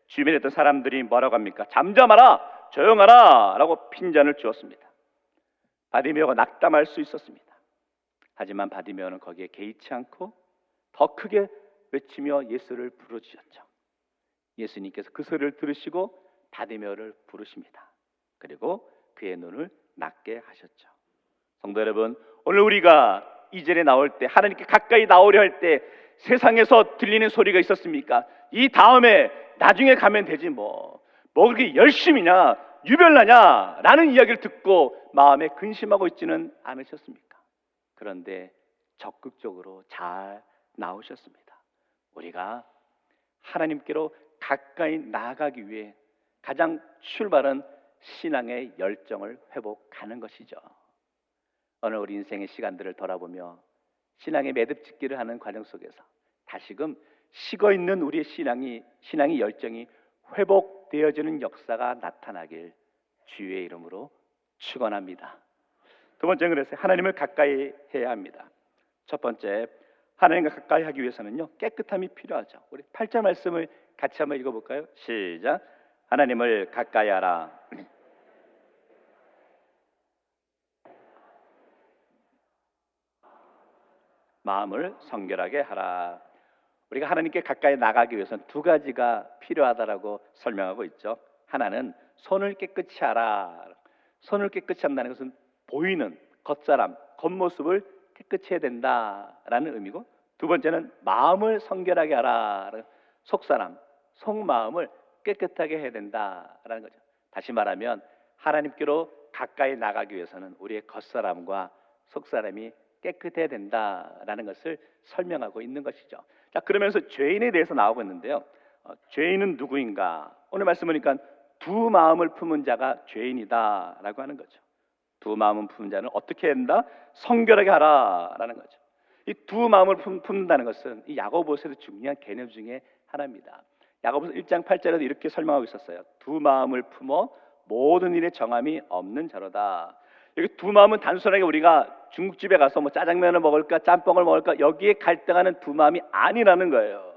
주변에 있던 사람들이 뭐라고 합니까? 잠잠하라, 조용하라 라고 핀잔을 주었습니다. 바디메오가 낙담할 수 있었습니다. 하지만 바디메오는 거기에 개의치 않고 더 크게 외치며 예수를 부르짖었죠. 예수님께서 그 소리를 들으시고 바디메오를 부르십니다. 그리고 그의 눈을 낫게 하셨죠. 성도 여러분, 오늘 우리가 이전에 나올 때 하나님께 가까이 나오려 할 때 세상에서 들리는 소리가 있었습니까? 이 다음에 나중에 가면 되지 뭐 그렇게 열심히냐 유별나냐 라는 이야기를 듣고 마음에 근심하고 있지는 않으셨습니까? 그런데 적극적으로 잘 나오셨습니다. 우리가 하나님께로 가까이 나아가기 위해 가장 출발은 신앙의 열정을 회복하는 것이죠. 오늘 우리 인생의 시간들을 돌아보며 신앙의 매듭짓기를 하는 과정 속에서 다시금 식어있는 우리의 신앙의 열정이 회복되어지는 역사가 나타나길 주의 이름으로 축원합니다. 두 번째는 그래서 하나님을 가까이 해야 합니다. 첫 번째, 하나님과 가까이 하기 위해서는요 깨끗함이 필요하죠. 우리 8절 말씀을 같이 한번 읽어볼까요? 시작. 하나님을 가까이 하라. 마음을 성결하게 하라. 우리가 하나님께 가까이 나가기 위해서는 두 가지가 필요하다라고 설명하고 있죠. 하나는 손을 깨끗이 하라. 손을 깨끗이 한다는 것은 보이는 겉사람, 겉모습을 깨끗이 해야 된다라는 의미고, 두 번째는 마음을 성결하게 하라. 속사람, 속마음을 깨끗하게 해야 된다라는 거죠. 다시 말하면 하나님께로 가까이 나가기 위해서는 우리의 겉사람과 속사람이 깨끗해야 된다라는 것을 설명하고 있는 것이죠. 자, 그러면서 죄인에 대해서 나오고 있는데요. 죄인은 누구인가? 오늘 말씀 보니까 두 마음을 품은 자가 죄인이다라고 하는 거죠. 두 마음을 품은 자는 어떻게 해야 된다? 성결하게 하라라는 거죠. 이 두 마음을 품는다는 것은 이 야고보서에서 중요한 개념 중에 하나입니다. 야고보서 1장 8절에도 이렇게 설명하고 있었어요. 두 마음을 품어 모든 일에 정함이 없는 자로다. 여기 두 마음은 단순하게 우리가 중국집에 가서 뭐 짜장면을 먹을까 짬뽕을 먹을까 여기에 갈등하는 두 마음이 아니라는 거예요.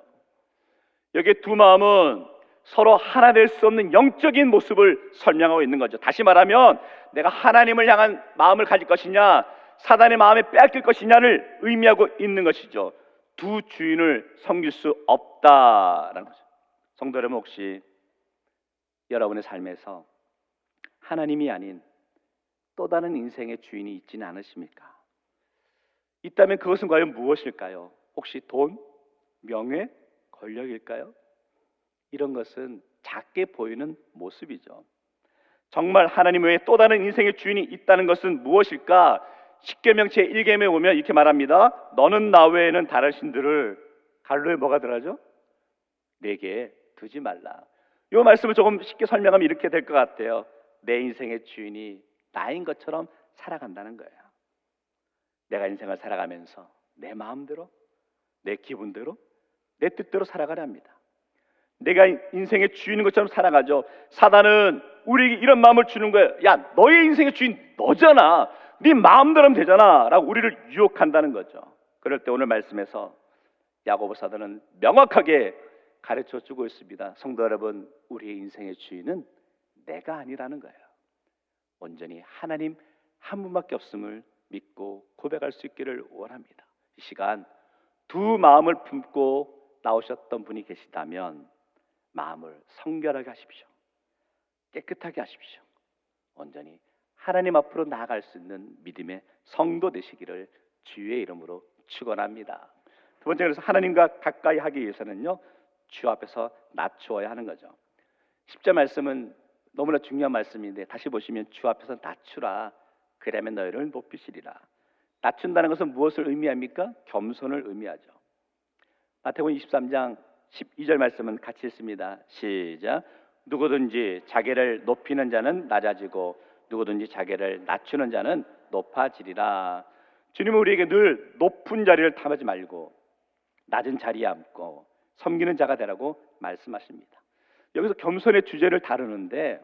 여기 두 마음은 서로 하나 될 수 없는 영적인 모습을 설명하고 있는 거죠. 다시 말하면 내가 하나님을 향한 마음을 가질 것이냐 사단의 마음에 빼앗길 것이냐를 의미하고 있는 것이죠. 두 주인을 섬길 수 없다라는 거죠. 성도 여러분, 혹시 여러분의 삶에서 하나님이 아닌 또 다른 인생의 주인이 있지는 않으십니까? 있다면 그것은 과연 무엇일까요? 혹시 돈, 명예, 권력일까요? 이런 것은 작게 보이는 모습이죠. 정말 하나님 외에 또 다른 인생의 주인이 있다는 것은 무엇일까? 십계명 제1계명에 보면 이렇게 말합니다. 너는 나 외에는 다른 신들을 갈로에 뭐가 들어가죠? 내게 두지 말라. 이 말씀을 조금 쉽게 설명하면 이렇게 될 것 같아요. 내 인생의 주인이 나인 것처럼 살아간다는 거예요. 내가 인생을 살아가면서 내 마음대로, 내 기분대로, 내 뜻대로 살아가려 합니다. 내가 인생의 주인인 것처럼 살아가죠. 사단은 우리에게 이런 마음을 주는 거예요. 야, 너의 인생의 주인 너잖아. 네 마음대로 하면 되잖아 라고 우리를 유혹한다는 거죠. 그럴 때 오늘 말씀에서 야고보 사도는 명확하게 가르쳐 주고 있습니다. 성도 여러분, 우리의 인생의 주인은 내가 아니라는 거예요. 온전히 하나님 한 분밖에 없음을 믿고 고백할 수 있기를 원합니다. 이 시간 두 마음을 품고 나오셨던 분이 계시다면 마음을 성결하게 하십시오. 깨끗하게 하십시오. 온전히 하나님 앞으로 나아갈 수 있는 믿음의 성도 되시기를 주의 이름으로 축원합니다. 두 번째, 그래서 하나님과 가까이 하기 위해서는요, 주 앞에서 낮추어야 하는 거죠. 10절 말씀은 너무나 중요한 말씀인데 다시 보시면 주 앞에서 낮추라. 그러면 너희를 높이시리라. 낮춘다는 것은 무엇을 의미합니까? 겸손을 의미하죠. 마태복음 23장 12절 말씀은 같이 읽습니다. 시작. 누구든지 자기를 높이는 자는 낮아지고 누구든지 자기를 낮추는 자는 높아지리라. 주님은 우리에게 늘 높은 자리를 탐하지 말고 낮은 자리에 앉고 섬기는 자가 되라고 말씀하십니다. 여기서 겸손의 주제를 다루는데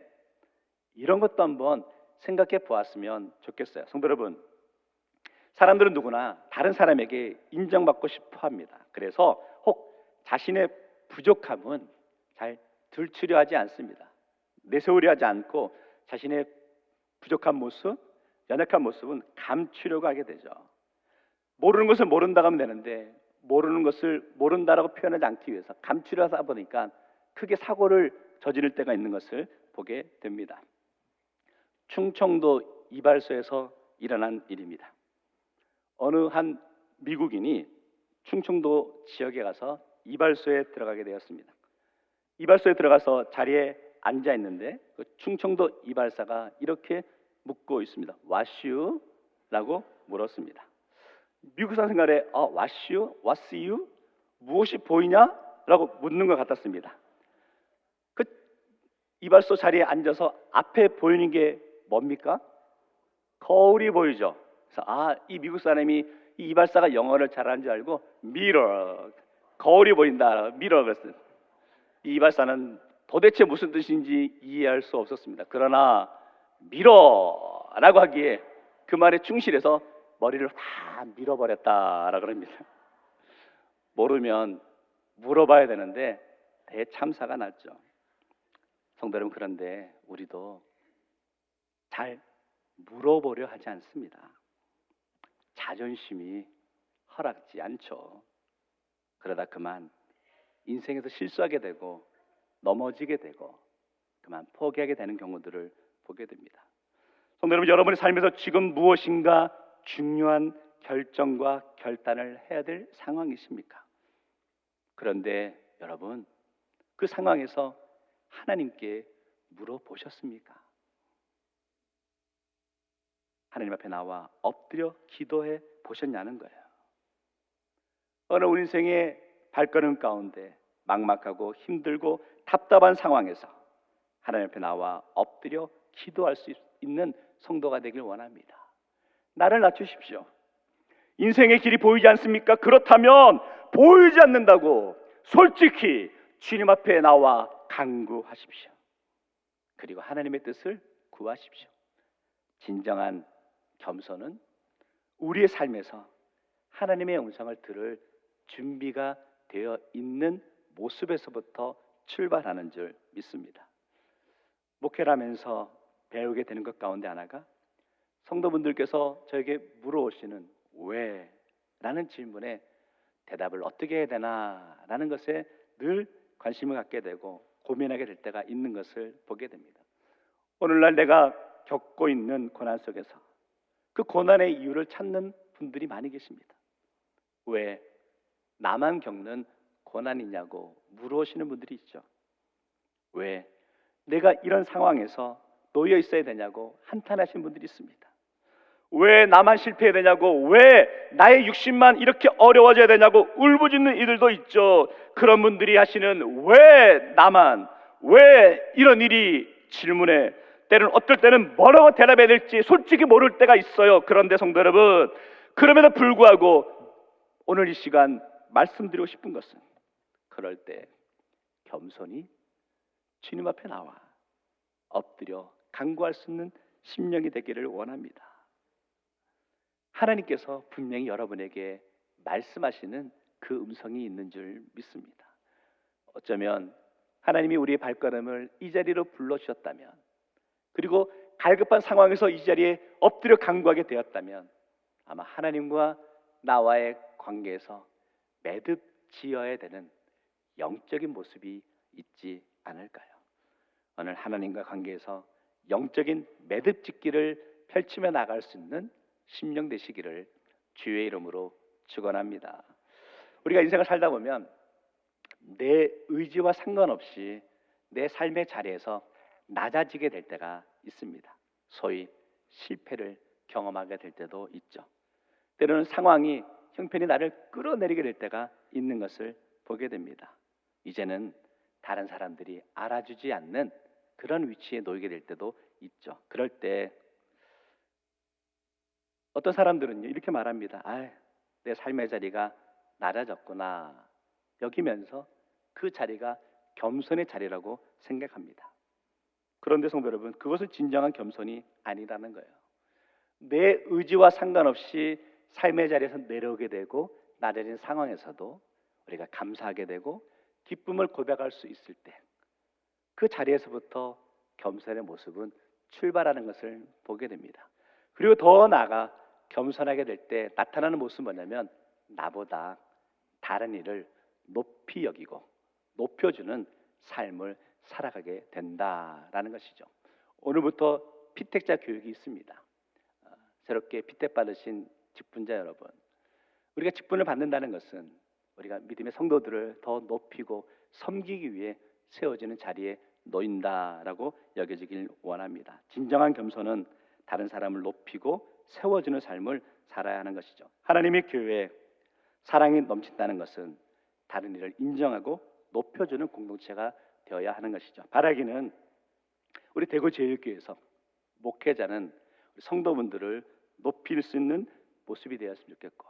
이런 것도 한번 생각해 보았으면 좋겠어요. 성도 여러분, 사람들은 누구나 다른 사람에게 인정받고 싶어 합니다. 그래서 혹 자신의 부족함은 잘 들추려 하지 않습니다. 내세우려 하지 않고 자신의 부족한 모습, 연약한 모습은 감추려고 하게 되죠. 모르는 것을 모른다고 하면 되는데 모르는 것을 모른다라고 표현하지 않기 위해서 감추려 하다 보니까 크게 사고를 저지를 때가 있는 것을 보게 됩니다. 충청도 이발소에서 일어난 일입니다. 어느 한 미국인이 충청도 지역에 가서 이발소에 들어가게 되었습니다. 이발소에 들어가서 자리에 앉아 있는데 그 충청도 이발사가 이렇게 묻고 있습니다. What's you? 라고 물었습니다. 미국 사람 생각에 What's you? What's you? 무엇이 보이냐? 라고 묻는 것 같았습니다. 그 이발소 자리에 앉아서 앞에 보이는 게 뭡니까? 거울이 보이죠. 그래서 이 미국 사람이 이 이발사가 영어를 잘하는 줄 알고 mirror, 거울이 보인다, mirror 그랬어요. 이 이발사는 도대체 무슨 뜻인지 이해할 수 없었습니다. 그러나 밀어라고 하기에 그 말에 충실해서 머리를 다 밀어버렸다라고 합니다. 모르면 물어봐야 되는데 대참사가 났죠. 성도 여러분, 그런데 우리도 잘 물어보려 하지 않습니다. 자존심이 허락지 않죠. 그러다 그만 인생에서 실수하게 되고 넘어지게 되고 그만 포기하게 되는 경우들을 보게 됩니다. 성도 여러분, 여러분의 삶에서 지금 무엇인가 중요한 결정과 결단을 해야 될 상황이십니까? 그런데 여러분, 그 상황에서 하나님께 물어보셨습니까? 하나님 앞에 나와 엎드려 기도해 보셨냐는 거예요. 어느 우리 인생의 발걸음 가운데 막막하고 힘들고 답답한 상황에서 하나님 앞에 나와 엎드려 기도할 수 있는 성도가 되길 원합니다. 나를 낮추십시오. 인생의 길이 보이지 않습니까? 그렇다면 보이지 않는다고 솔직히 주님 앞에 나와 간구하십시오. 그리고 하나님의 뜻을 구하십시오. 진정한 겸손은 우리의 삶에서 하나님의 음성을 들을 준비가 되어 있는 모습에서부터 출발하는 줄 믿습니다. 목회를 하면서 배우게 되는 것 가운데 하나가 성도분들께서 저에게 물어오시는 왜? 라는 질문에 대답을 어떻게 해야 되나? 라는 것에 늘 관심을 갖게 되고 고민하게 될 때가 있는 것을 보게 됩니다. 오늘날 내가 겪고 있는 고난 속에서 그 고난의 이유를 찾는 분들이 많이 계십니다. 왜 나만 겪는 고난이냐고 물어오시는 분들이 있죠. 왜 내가 이런 상황에서 놓여 있어야 되냐고 한탄하시는 분들이 있습니다. 왜 나만 실패해야 되냐고, 왜 나의 육신만 이렇게 어려워져야 되냐고 울부짖는 이들도 있죠. 그런 분들이 하시는 왜 나만, 왜 이런 일이 질문에 때는 어떨 때는 뭐라고 대답해야 될지 솔직히 모를 때가 있어요. 그런데 성도 여러분, 그럼에도 불구하고 오늘 이 시간 말씀드리고 싶은 것은 그럴 때 겸손히 주님 앞에 나와 엎드려 간구할 수 있는 심령이 되기를 원합니다. 하나님께서 분명히 여러분에게 말씀하시는 그 음성이 있는 줄 믿습니다. 어쩌면 하나님이 우리의 발걸음을 이 자리로 불러주셨다면, 그리고 갈급한 상황에서 이 자리에 엎드려 간구하게 되었다면 아마 하나님과 나와의 관계에서 매듭 지어야 되는 영적인 모습이 있지 않을까요? 오늘 하나님과 관계에서 영적인 매듭 짓기를 펼치며 나갈 수 있는 심령 되시기를 주의 이름으로 축원합니다. 우리가 인생을 살다 보면 내 의지와 상관없이 내 삶의 자리에서 낮아지게 될 때가 있습니다. 소위 실패를 경험하게 될 때도 있죠. 때로는 상황이 형편이 나를 끌어내리게 될 때가 있는 것을 보게 됩니다. 이제는 다른 사람들이 알아주지 않는 그런 위치에 놓이게 될 때도 있죠. 그럴 때 어떤 사람들은 이렇게 말합니다. 내 삶의 자리가 낮아졌구나 여기면서 그 자리가 겸손의 자리라고 생각합니다. 그런데 성도 여러분, 그것은 진정한 겸손이 아니라는 거예요. 내 의지와 상관없이 삶의 자리에서 내려오게 되고 낮아진 상황에서도 우리가 감사하게 되고 기쁨을 고백할 수 있을 때 그 자리에서부터 겸손의 모습은 출발하는 것을 보게 됩니다. 그리고 더 나아가 겸손하게 될 때 나타나는 모습은 뭐냐면 나보다 다른 이를 높이 여기고 높여주는 삶을 살아가게 된다라는 것이죠. 오늘부터 피택자 교육이 있습니다. 새롭게 피택받으신 직분자 여러분, 우리가 직분을 받는다는 것은 우리가 믿음의 성도들을 더 높이고 섬기기 위해 세워지는 자리에 놓인다라고 여겨지길 원합니다. 진정한 겸손은 다른 사람을 높이고 세워주는 삶을 살아야 하는 것이죠. 하나님의 교회에 사랑이 넘친다는 것은 다른 이를 인정하고 높여주는 공동체가 되어야 하는 것이죠. 바라기는 우리 대구제일교회에서 목회자는 우리 성도분들을 높일 수 있는 모습이 되었으면 좋겠고,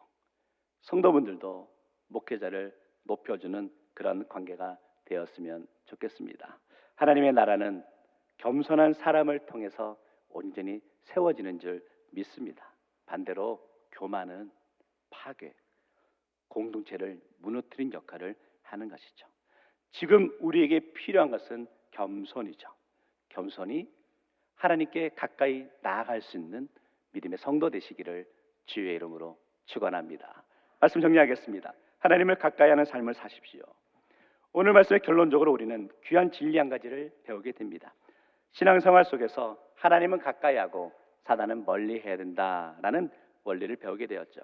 성도분들도 목회자를 높여주는 그런 관계가 되었으면 좋겠습니다. 하나님의 나라는 겸손한 사람을 통해서 온전히 세워지는 줄 믿습니다. 반대로 교만은 파괴, 공동체를 무너뜨린 역할을 하는 것이죠. 지금 우리에게 필요한 것은 겸손이죠. 겸손이 하나님께 가까이 나아갈 수 있는 믿음의 성도 되시기를 주의 이름으로 축원합니다. 말씀 정리하겠습니다. 하나님을 가까이 하는 삶을 사십시오. 오늘 말씀의 결론적으로 우리는 귀한 진리 한 가지를 배우게 됩니다. 신앙생활 속에서 하나님은 가까이 하고 사단은 멀리 해야 된다라는 원리를 배우게 되었죠.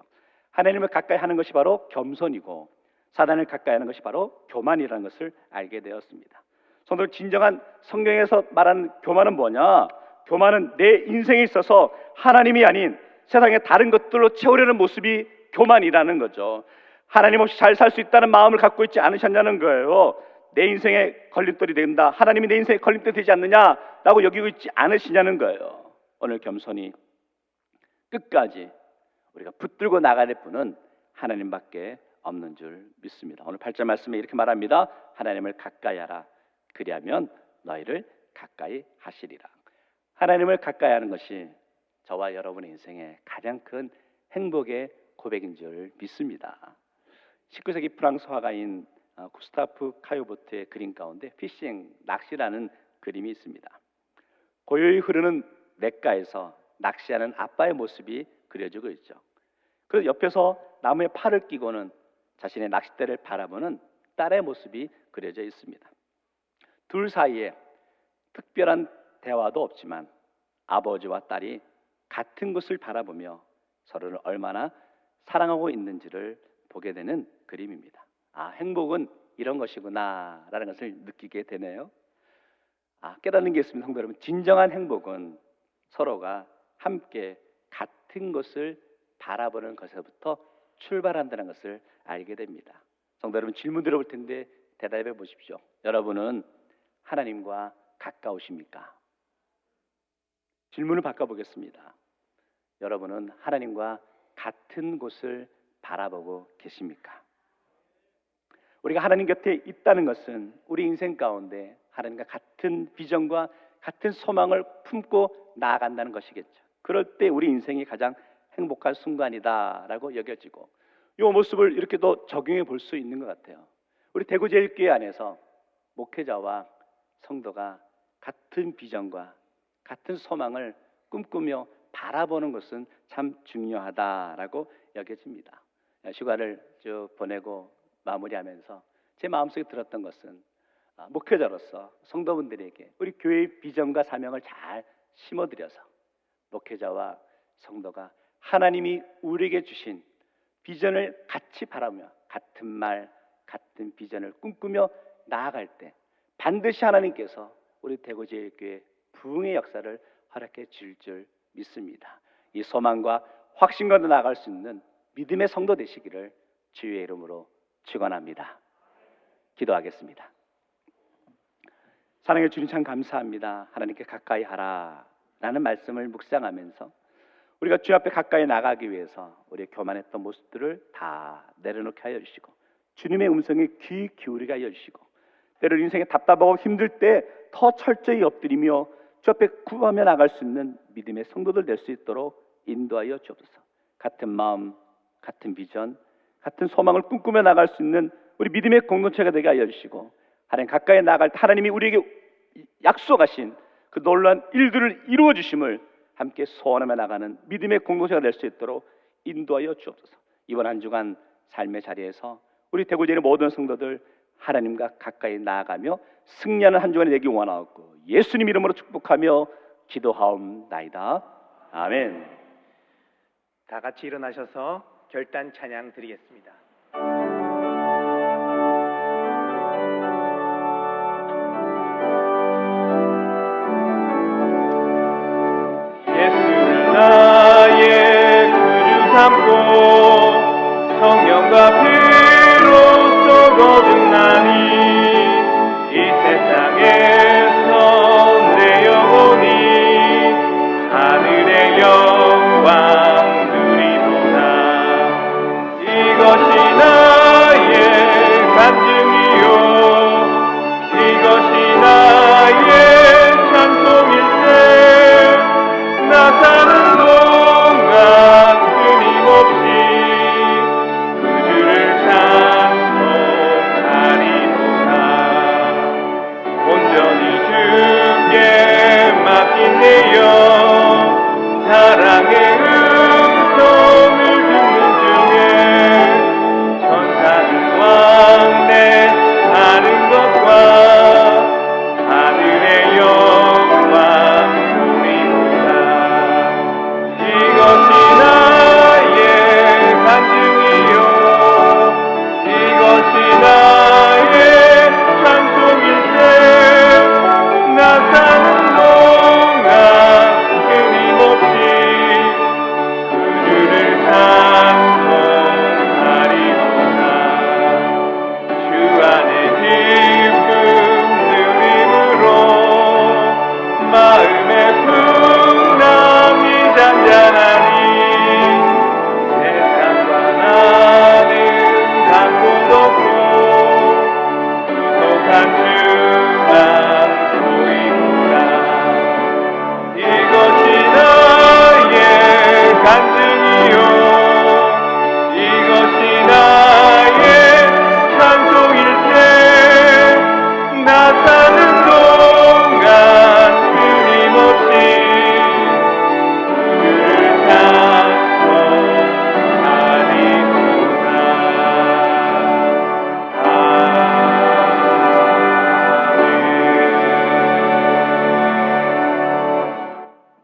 하나님을 가까이 하는 것이 바로 겸손이고 사단을 가까이 하는 것이 바로 교만이라는 것을 알게 되었습니다. 성도들, 진정한 성경에서 말하는 교만은 뭐냐? 교만은 내 인생에 있어서 하나님이 아닌 세상의 다른 것들로 채우려는 모습이 교만이라는 거죠. 하나님 없이 잘 살 수 있다는 마음을 갖고 있지 않으셨냐는 거예요. 내 인생에 걸림돌이 된다, 하나님이 내 인생에 걸림돌이 되지 않느냐라고 여기고 있지 않으시냐는 거예요. 오늘 겸손히 끝까지 우리가 붙들고 나가야 될 분은 하나님밖에 없는 줄 믿습니다. 오늘 8절 말씀에 이렇게 말합니다. 하나님을 가까이 하라. 그리하면 너희를 가까이 하시리라. 하나님을 가까이 하는 것이 저와 여러분의 인생의 가장 큰 행복의 고백인 줄 믿습니다. 19세기 프랑스 화가인 구스타프 카요보트의 그림 가운데 피싱, 낚시라는 그림이 있습니다. 고요히 흐르는 냇가에서 낚시하는 아빠의 모습이 그려지고 있죠. 그래서 옆에서 나무에 팔을 끼고는 자신의 낚싯대를 바라보는 딸의 모습이 그려져 있습니다. 둘 사이에 특별한 대화도 없지만 아버지와 딸이 같은 곳을 바라보며 서로를 얼마나 사랑하고 있는지를 보게 되는 그림입니다. 행복은 이런 것이구나 라는 것을 느끼게 되네요. 깨닫는 게 있습니다. 성도 여러분, 진정한 행복은 서로가 함께 같은 것을 바라보는 것에서부터 출발한다는 것을 알게 됩니다. 성도 여러분, 질문 드려볼 텐데 대답해 보십시오. 여러분은 하나님과 가까우십니까? 질문을 바꿔보겠습니다. 여러분은 하나님과 같은 곳을 바라보고 계십니까? 우리가 하나님 곁에 있다는 것은 우리 인생 가운데 하나님과 같은 비전과 같은 소망을 품고 나아간다는 것이겠죠. 그럴 때 우리 인생이 가장 행복한 순간이다라고 여겨지고, 이 모습을 이렇게 또 적용해 볼 수 있는 것 같아요. 우리 대구제일교회 안에서 목회자와 성도가 같은 비전과 같은 소망을 꿈꾸며 바라보는 것은 참 중요하다라고 여겨집니다. 휴가를 쭉 보내고 마무리하면서 제 마음속에 들었던 것은 목회자로서 성도분들에게 우리 교회의 비전과 사명을 잘 심어드려서 목회자와 성도가 하나님이 우리에게 주신 비전을 같이 바라며 같은 말, 같은 비전을 꿈꾸며 나아갈 때 반드시 하나님께서 우리 대구제일교회 부흥의 역사를 허락해 줄 줄 믿습니다. 이 소망과 확신과 나아갈 수 있는 믿음의 성도 되시기를 주의 이름으로 축원합니다. 기도하겠습니다. 사랑해 주님 참 감사합니다. 하나님께 가까이 하라라는 말씀을 묵상하면서 우리가 주 앞에 가까이 나가기 위해서 우리의 교만했던 모습들을 다 내려놓게 하여 주시고 주님의 음성에 귀 기울이게 하여 주시고 때로 인생에 답답하고 힘들 때 더 철저히 엎드리며 주 앞에 구하며 나갈 수 있는 믿음의 성도들 될 수 있도록 인도하여 주옵소서. 같은 마음, 같은 비전, 같은 소망을 꿈꾸며 나갈 수 있는 우리 믿음의 공동체가 되게 하여 주시고 하나님 가까이 나갈 때 하나님이 우리에게 약속하신 그 놀라운 일들을 이루어 주심을 함께 소원하며 나가는 믿음의 공동체가 될 수 있도록 인도하여 주옵소서. 이번 한 주간 삶의 자리에서 우리 대구제의 모든 성도들 하나님과 가까이 나아가며 승리하는 한 주간이 되기 원하옵고 예수님 이름으로 축복하며 기도하옵나이다. 아멘. 다 같이 일어나셔서 결단 찬양 드리겠습니다. 예수를 나의 구주 삼고 성령과 피로 거듭나니 이 세상에서 내 영혼이 하늘의 영광 누리도다. 이것이 나의 간증이요 이것이 나의 찬송일세. 나 사는 동안 끊임없이 주를 찬송하리로다. 온전히 주께 맡긴 내 영 사랑의 음성을 듣는 중에 천사들 왕래 하는 것과 하늘의 영광 보리로다. 이것이 나의 간증이요 이것이 나의 찬송일세. 나 사는 동안 끊임없이 그를 찬송하리로다. 주 안에 기쁨 누림으로 마음의 풍랑이 잔잔하니 세상과 나는 갖고 없고 구속한 주만 보이노라. 이것이 나의 간증이요 이것이 나의 찬송일세. 나 사는 동안 끊임없이 주를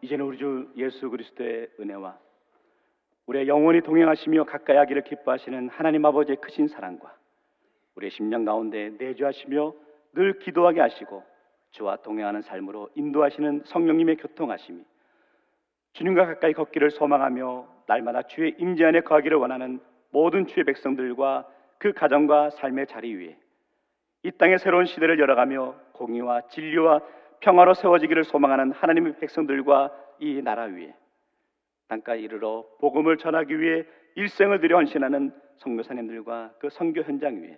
이제는 우리 주 예수 그리스도의 은혜와 우리의 영원히 동행하시며 가까이 하기를 기뻐하시는 하나님 아버지의 크신 사랑과 우리의 심령 가운데 내주하시며 늘 기도하게 하시고 주와 동행하는 삶으로 인도하시는 성령님의 교통하심이 주님과 가까이 걷기를 소망하며 날마다 주의 임재 안에 거하기를 원하는 모든 주의 백성들과 그 가정과 삶의 자리 위에 이 땅의 새로운 시대를 열어가며 공의와 진리와 평화로 세워지기를 소망하는 하나님의 백성들과 이 나라 위에 땅까지 이르러 복음을 전하기 위해 일생을 들여 헌신하는 선교사님들과 그 선교 현장 위에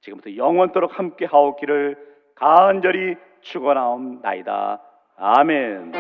지금부터 영원토록 함께 하옵기를 간절히 축원하옵나이다. 아멘.